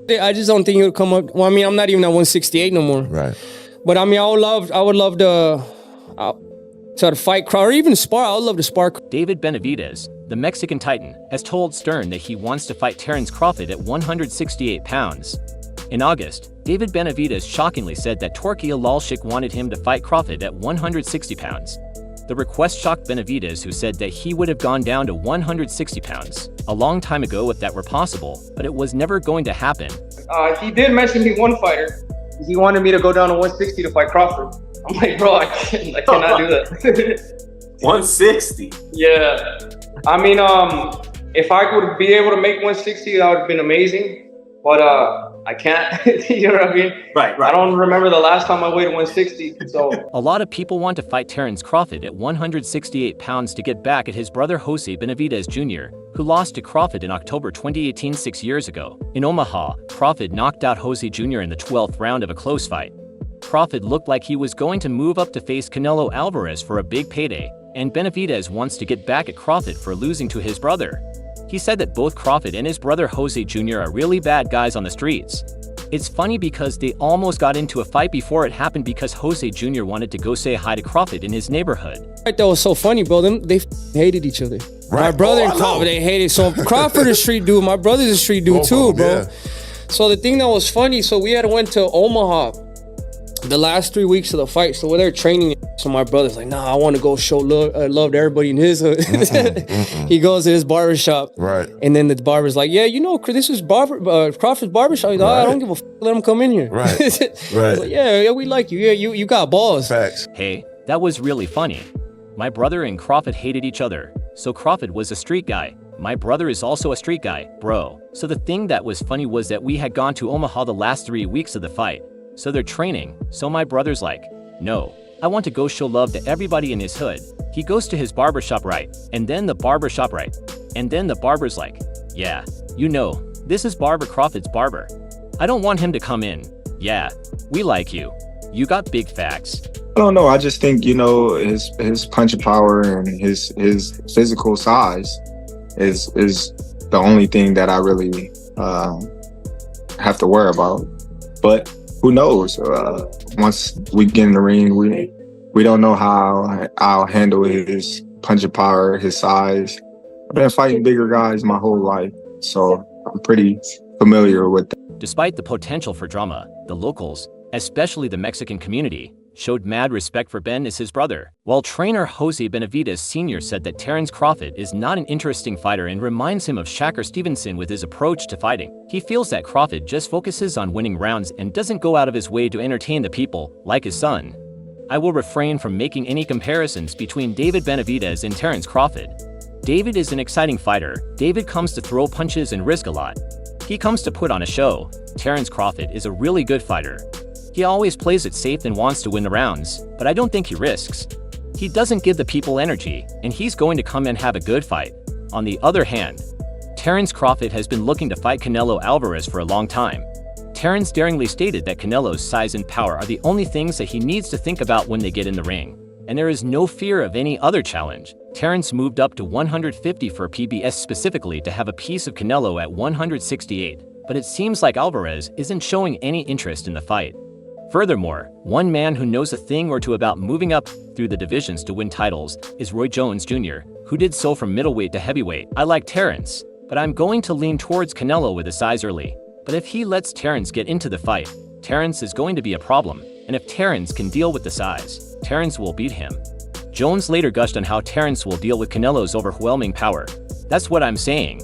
I just don't think it would come up. Well, I mean, I'm not even at 168 no more. Right. But I mean, I would love to fight Crawford or even spar. I would love to spar. David Benavidez, the Mexican Titan, has told Stern that he wants to fight Terence Crawford at 168 pounds. In August, David Benavidez shockingly said that Torki Alalshik wanted him to fight Crawford at 160 pounds. The request shocked Benavidez, who said that he would have gone down to 160 pounds a long time ago if that were possible, but it was never going to happen. He did mention me one fighter. He wanted me to go down to 160 to fight Crawford. I'm like, bro, I cannot do that. 160? Yeah. I mean, if I would be able to make 160, that would have been amazing. But I can't. You know what I mean? Right. I don't remember the last time I weighed 160. So a lot of people want to fight Terence Crawford at 168 pounds to get back at his brother Jose Benavidez Jr., who lost to Crawford in October 2018, 6 years ago. In Omaha, Crawford knocked out Jose Jr. in the 12th round of a close fight. Crawford looked like he was going to move up to face Canelo Alvarez for a big payday, and Benavidez wants to get back at Crawford for losing to his brother. He said that both Crawford and his brother Jose Jr. are really bad guys on the streets. It's funny because they almost got into a fight before it happened because Jose Jr. wanted to go say hi to Crawford in his neighborhood. That was so funny, bro. They hated each other. Right. My brother and Crawford, they hated. So Crawford is a street dude. My brother's a street dude too, bro. Yeah. So the thing that was funny, so we had went to Omaha the last 3 weeks of the fight. So we're there training. So my brother's like, nah, I want to go show love to everybody in his hood. He goes to his barbershop. Right. And then the barber's like, yeah, you know, this is Crawford's barbershop. He's like, I don't give a let him come in here. Right. Right. Like, yeah, we like you. Yeah, you got balls. Facts. Hey, that was really funny. My brother and Crawford hated each other. So Crawford was a street guy. My brother is also a street guy, bro. So the thing that was funny was that we had gone to Omaha the last 3 weeks of the fight. So they're training. So my brother's like, no, I want to go show love to everybody in his hood. He goes to his barbershop, right? And then the barbershop, right? And then the barber's like, yeah, you know, this is Barber Crawford's barber. I don't want him to come in. Yeah, we like you. You got big facts. I don't know. I just think, you know, his punching power and his physical size is the only thing that I really have to worry about. But who knows? Once we get in the ring, we don't know how I'll handle his punching power, his size. I've been fighting bigger guys my whole life, so I'm pretty familiar with that. Despite the potential for drama, the locals, especially the Mexican community, showed mad respect for Ben as his brother, while trainer Jose Benavidez Sr. said that Terence Crawford is not an interesting fighter and reminds him of Shakur Stevenson with his approach to fighting. He feels that Crawford just focuses on winning rounds and doesn't go out of his way to entertain the people, like his son. I will refrain from making any comparisons between David Benavidez and Terence Crawford. David is an exciting fighter. David comes to throw punches and risk a lot. He comes to put on a show. Terence Crawford is a really good fighter. He always plays it safe and wants to win the rounds, but I don't think he risks. He doesn't give the people energy, and he's going to come and have a good fight. On the other hand, Terence Crawford has been looking to fight Canelo Alvarez for a long time. Terence daringly stated that Canelo's size and power are the only things that he needs to think about when they get in the ring, and there is no fear of any other challenge. Terence moved up to 150 for PBS specifically to have a piece of Canelo at 168, but it seems like Alvarez isn't showing any interest in the fight. Furthermore, one man who knows a thing or two about moving up through the divisions to win titles is Roy Jones Jr., who did so from middleweight to heavyweight. I like Terence, but I'm going to lean towards Canelo with the size early. But if he lets Terence get into the fight, Terence is going to be a problem, and if Terence can deal with the size, Terence will beat him. Jones later gushed on how Terence will deal with Canelo's overwhelming power. That's what I'm saying.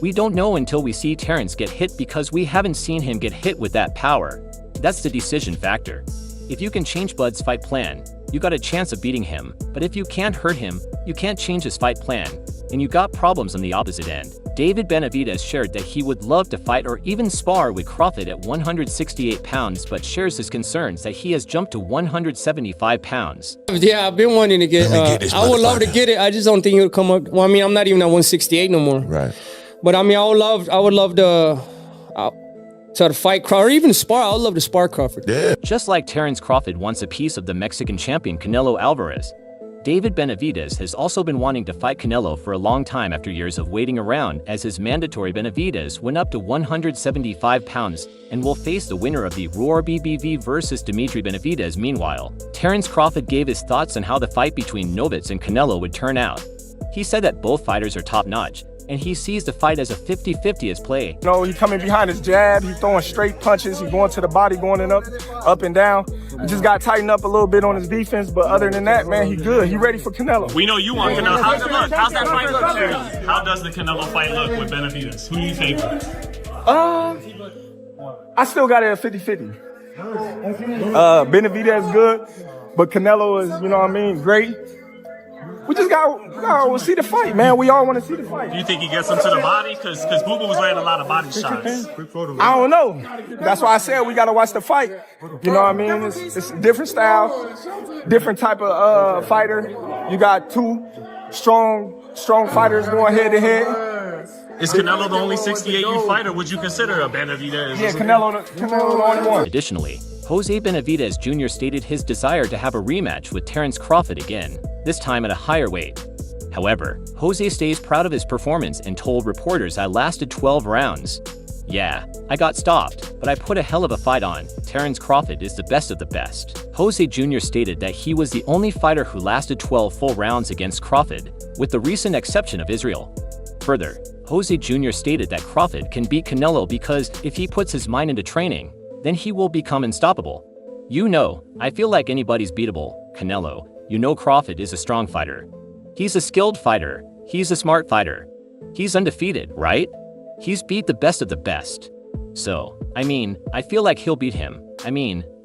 We don't know until we see Terence get hit because we haven't seen him get hit with that power. That's the decision factor. If you can change Bud's fight plan, you got a chance of beating him, but if you can't hurt him, you can't change his fight plan, and you got problems on the opposite end. David Benavidez shared that he would love to fight or even spar with Crawford at 168 pounds, but shares his concerns that he has jumped to 175 pounds. Yeah, I've been wanting to get, I would love to get it. I just don't think it would come up. Well, I mean, I'm not even at 168 no more. Right. But I mean, I would love to fight Crawford or even spar. I would love to spar Crawford. Yeah. Just like Terence Crawford wants a piece of the Mexican champion Canelo Alvarez, David Benavidez has also been wanting to fight Canelo for a long time after years of waiting around, as his mandatory Benavidez went up to 175 pounds and will face the winner of the Roar BBV versus Dimitri Benavidez. Meanwhile, Terence Crawford gave his thoughts on how the fight between Novitz and Canelo would turn out. He said that both fighters are top-notch, and he sees the fight as a 50-50 as play. You know, he coming behind his jab, he throwing straight punches, he going to the body, going in up and down. He just got to tighten up a little bit on his defense, but other than that, man, he good. He ready for Canelo. We know you want Canelo. How's it look? How's that fight look to you? How does the Canelo fight look with Benavidez? Who do you favor? I still got it at 50-50. Benavidez good, but Canelo is, you know what I mean, great. We just gotta see the fight, man. We all want to see the fight. Do you think he gets him to the body? Because Boo Boo was landing a lot of body shots. I don't know. That's why I said we gotta watch the fight. You know what I mean? It's a different style, different type of fighter. You got two strong fighters going head to head. Is Canelo the only 68U fighter? Would you consider a Benavidez? Yeah, Canelo the only one. Additionally, Jose Benavidez Jr. stated his desire to have a rematch with Terence Crawford again, this time at a higher weight. However, Jose stays proud of his performance and told reporters, "I lasted 12 rounds. Yeah, I got stopped, but I put a hell of a fight on. Terence Crawford is the best of the best." Jose Jr. stated that he was the only fighter who lasted 12 full rounds against Crawford, with the recent exception of Israel. Further, Jose Jr. stated that Crawford can beat Canelo because if he puts his mind into training, then he will become unstoppable. "You know, I feel like anybody's beatable, Canelo. You know Crawford is a strong fighter. He's a skilled fighter. He's a smart fighter. He's undefeated, right? He's beat the best of the best. So, I feel like he'll beat him.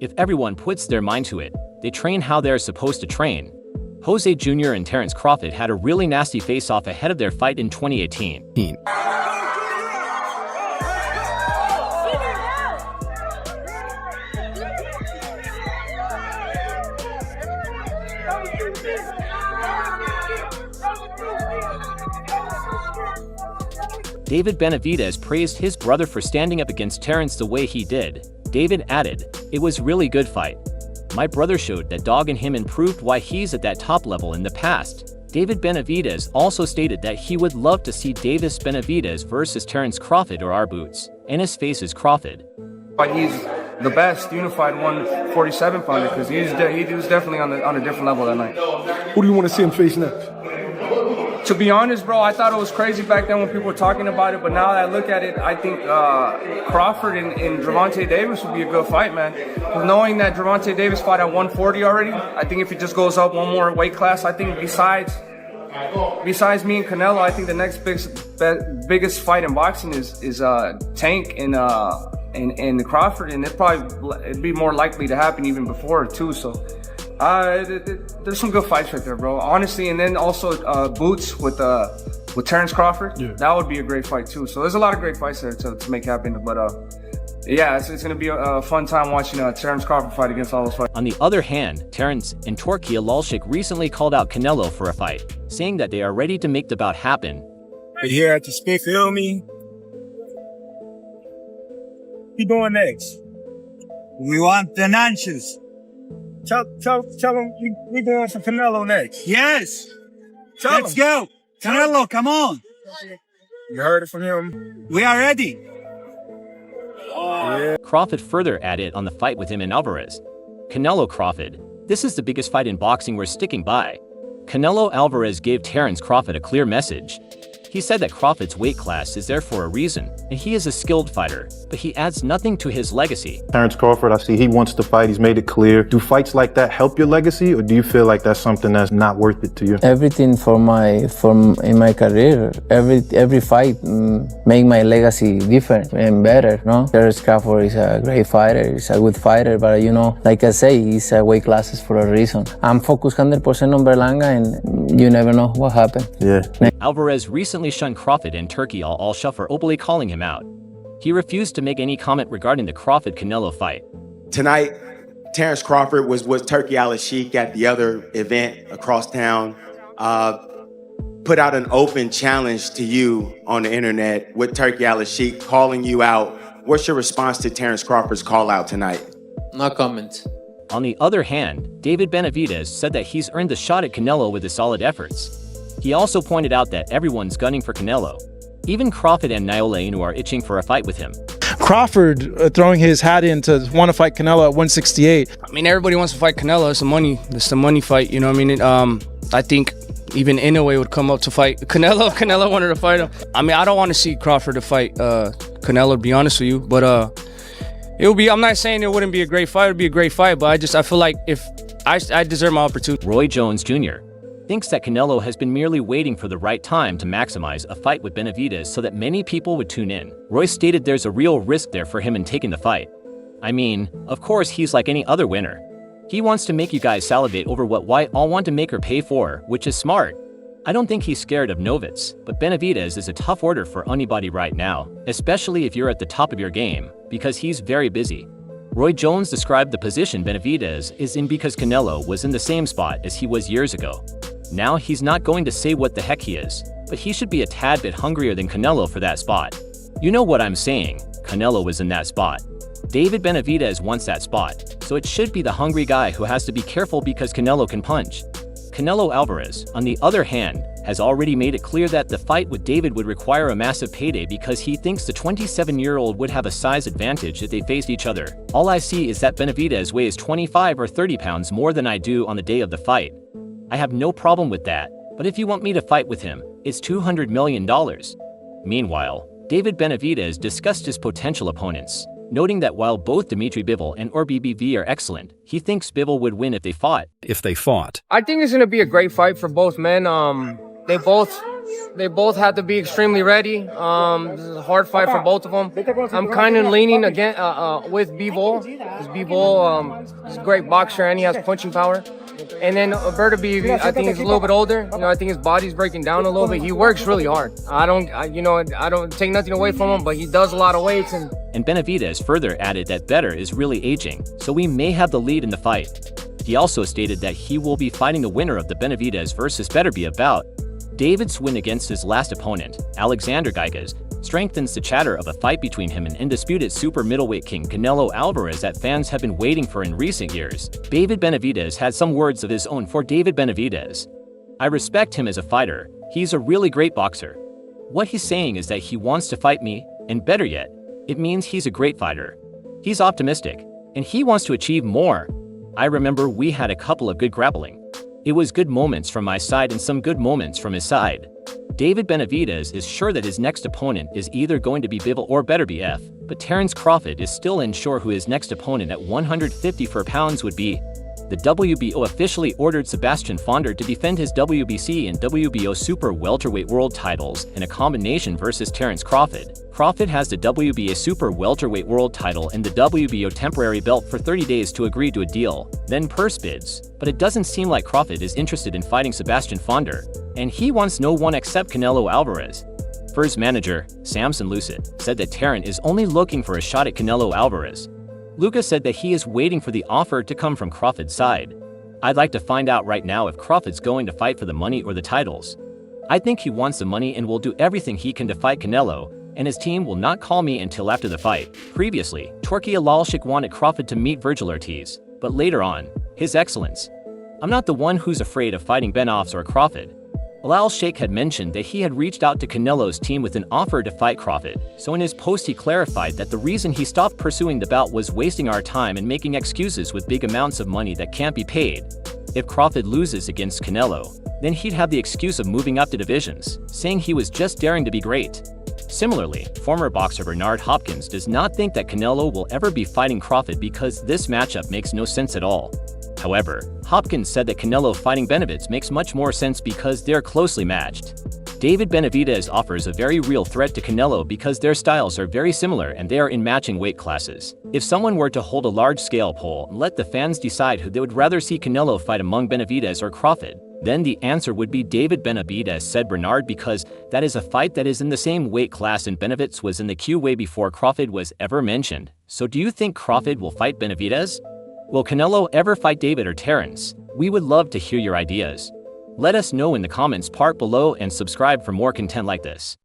If everyone puts their mind to it, they train how they're supposed to train." Jose Jr. and Terence Crawford had a really nasty face-off ahead of their fight in 2018. David Benavidez praised his brother for standing up against Terence the way he did. David added, "It was really good fight. My brother showed that dog in him and proved why he's at that top level in the past." David Benavidez also stated that he would love to see Davis Benavidez versus Terence Crawford or our boots, and his face is Crawford. But he's the best unified 147 pounder because he was definitely on a different level that night. Who do you want to see him face next? To be honest, bro, I thought it was crazy back then when people were talking about it, but now that I look at it, I think Crawford and Gervonta Davis would be a good fight, man. Knowing that Gervonta Davis fought at 140 already, I think if he just goes up one more weight class, I think besides me and Canelo, I think the next biggest fight in boxing is Tank and Crawford, and it'd be more likely to happen even before too. So. There's some good fights right there, bro. Honestly, and then also Boots with Terence Crawford. Yeah. That would be a great fight too. So there's a lot of great fights there to make happen. But yeah, it's gonna be a fun time watching Terence Crawford fight against all those fighters. On the other hand, Terence and Torkia Lalshik recently called out Canelo for a fight, saying that they are ready to make the bout happen. We're here to speak, feel me? What you doing next? We want the Nanches. Tell him we going for Canelo next. Yes. Let's go. Canelo, come on. You heard it from him. We are ready. Yeah. Crawford further added on the fight with him and Alvarez. Canelo Crawford, this is the biggest fight in boxing we're sticking by. Canelo Alvarez gave Terence Crawford a clear message. He said that Crawford's weight class is there for a reason, and he is a skilled fighter, but he adds nothing to his legacy. Terence Crawford, I see he wants to fight. He's made it clear. Do fights like that help your legacy, or do you feel like that's something that's not worth it to you? Everything in my career, every fight make my legacy different and better. No, Terence Crawford is a great fighter. He's a good fighter, but like I say, he's weight classes for a reason. I'm focused 100% on Berlanga, and you never know what happened. Yeah. Alvarez recently shunned Crawford and Turki Al-Shah for openly calling him out. He refused to make any comment regarding the Crawford-Canelo fight. Tonight, Terence Crawford was with Turki Al-Shah at the other event across town, put out an open challenge to you on the internet with Turki Al-Shah calling you out. What's your response to Terence Crawford's call out tonight? No comment. On the other hand, David Benavidez said that he's earned the shot at Canelo with his solid efforts. He also pointed out that everyone's gunning for Canelo. Even Crawford and Naoya are itching for a fight with him. Crawford throwing his hat in to want to fight Canelo at 168. I mean, everybody wants to fight Canelo. It's the money fight, you know what I mean? I think even Inoue would come up to fight Canelo. Canelo wanted to fight him. I mean, I don't want to see Crawford to fight Canelo, to be honest with you. But it would be, I'm not saying it wouldn't be a great fight. It would be a great fight. But I feel like if I deserve my opportunity. Roy Jones Jr. thinks that Canelo has been merely waiting for the right time to maximize a fight with Benavidez so that many people would tune in. Roy stated there's a real risk there for him in taking the fight. I mean, of course he's like any other winner. He wants to make you guys salivate over what White all want to make her pay for, which is smart. I don't think he's scared of Novitz, but Benavidez is a tough order for anybody right now, especially if you're at the top of your game, because he's very busy. Roy Jones described the position Benavidez is in because Canelo was in the same spot as he was years ago. Now he's not going to say what the heck he is, but he should be a tad bit hungrier than Canelo for that spot. You know what I'm saying, Canelo was in that spot. David Benavidez wants that spot, so it should be the hungry guy who has to be careful because Canelo can punch. Canelo Alvarez, on the other hand, has already made it clear that the fight with David would require a massive payday because he thinks the 27-year-old would have a size advantage if they faced each other. All I see is that Benavidez weighs 25 or 30 pounds more than I do on the day of the fight. I have no problem with that, but if you want me to fight with him, it's $200 million. Meanwhile, David Benavidez discussed his potential opponents, noting that while both Dimitri Bivol and BBV are excellent, he thinks Bivol would win if they fought. I think it's going to be a great fight for both men. They both have to be extremely ready. This is a hard fight for both of them. I'm kind of leaning again with Bivol. Because Bivol is a great boxer and he has punching power. And then Benavidez, I think he's a little bit older. You know, I think his body's breaking down a little bit. He works really hard. I don't take nothing away from him, but he does a lot of weights. And Benavidez further added that Better is really aging, so we may have the lead in the fight. He also stated that he will be fighting the winner of the Benavidez versus Better bout. David's win against his last opponent, Alexander Gigas, strengthens the chatter of a fight between him and undisputed super middleweight king Canelo Alvarez that fans have been waiting for in recent years. David Benavidez had some words of his own for David Benavidez. I respect him as a fighter. He's a really great boxer. What he's saying is that he wants to fight me, and better yet, it means he's a great fighter. He's optimistic, and he wants to achieve more. I remember we had a couple of good grappling. It was good moments from my side and some good moments from his side. David Benavidez is sure that his next opponent is either going to be Bivol or Better BF, but Terence Crawford is still unsure who his next opponent at 154 pounds would be. The WBO officially ordered Sebastian Fonder to defend his WBC and WBO Super Welterweight World titles in a combination versus Terence Crawford. Crawford has the WBA Super Welterweight World title and the WBO temporary belt for 30 days to agree to a deal, then purse bids, but it doesn't seem like Crawford is interested in fighting Sebastian Fonder, and he wants no one except Canelo Alvarez. First manager, Samson Lucid, said that Terence is only looking for a shot at Canelo Alvarez. Lucas said that he is waiting for the offer to come from Crawford's side. I'd like to find out right now if Crawford's going to fight for the money or the titles. I think he wants the money and will do everything he can to fight Canelo, and his team will not call me until after the fight. Previously, Turki Alalshik wanted Crawford to meet Virgil Ortiz, but later on, His Excellence. I'm not the one who's afraid of fighting Benavidez or Crawford. Alalshik had mentioned that he had reached out to Canelo's team with an offer to fight Crawford, so in his post he clarified that the reason he stopped pursuing the bout was wasting our time and making excuses with big amounts of money that can't be paid. If Crawford loses against Canelo, then he'd have the excuse of moving up to divisions, saying he was just daring to be great. Similarly, former boxer Bernard Hopkins does not think that Canelo will ever be fighting Crawford because this matchup makes no sense at all. However, Hopkins said that Canelo fighting Benavidez makes much more sense because they're closely matched. David Benavidez offers a very real threat to Canelo because their styles are very similar and they are in matching weight classes. If someone were to hold a large-scale poll and let the fans decide who they would rather see Canelo fight among Benavidez or Crawford, then the answer would be David Benavidez, said Bernard, because that is a fight that is in the same weight class and Benavidez was in the queue way before Crawford was ever mentioned. So do you think Crawford will fight Benavidez? Will Canelo ever fight David or Terence? We would love to hear your ideas. Let us know in the comments part below and subscribe for more content like this.